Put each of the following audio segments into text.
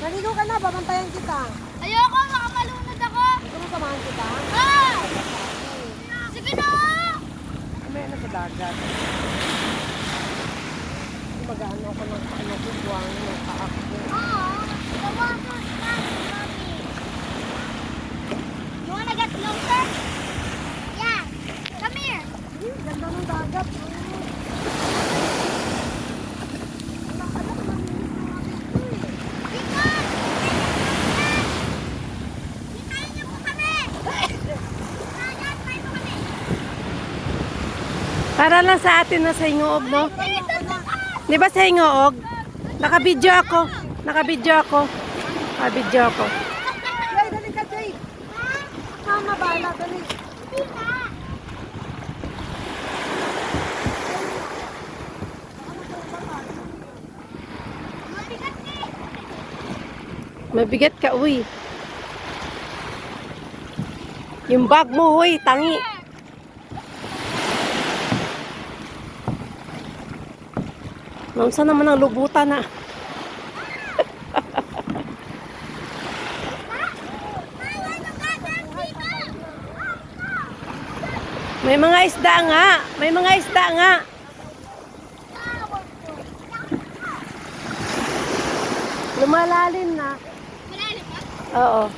Naligo ka na, babantayan kita. Ayoko, baka malunod ako. Gusto mo samahan kita? Ah! Sige na! Umaya na sa dagat. Mag-ano ako ng buwang ng kaakbo. Oo. The water starts mommy. You wanna get closer? Yeah. Come here. Ganda ng dagat. Hintayin niyo po kami. Dagat, may po kami. Para lang sa atin na sa Hingoog, no? Di ba sa Hingoog? Nakabidyo ako. Nakabidyo ako. Nakabidyo ako. Jay, dali ka, Jay. Mama, bala, dali. Hindi na. Mabigat eh. Mabigat ka, uy. Yung bag mo, uy, tangi. Ma'am, saan naman ang lubutan na? Bawal magkasang dito. May mga isda nga. May mga isda nga. Lumalalim na. Malalim ba? Oo.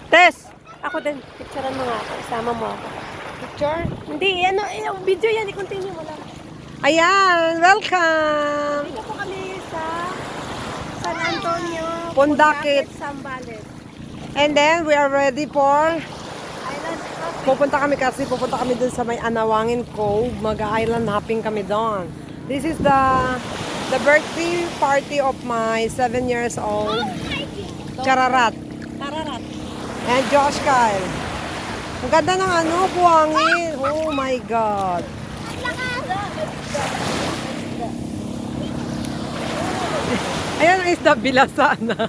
Tess, ako din. Picturean mo nga ako. Isama mo ako. Picture? Hindi, ano, yung video yan. I-continue mo lang. Ayan, welcome! Dito po kami sa San Antonio, Pundakit. Zambales. And then, we are ready for... Island Hopping. Pupunta kami dun sa may Anawangin Cove. Mag-island hopping kami doon. This is the birthday party of my 7 years old Chararat Tararat. and Josh Kyle. Ang ganda ng ano, buhangin. Oh my God. Ayan ang isda bilasa na.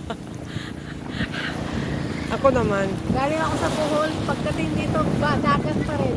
Ako naman. Galing ako sa Bohol. Pagdating dito, dagat pa rin.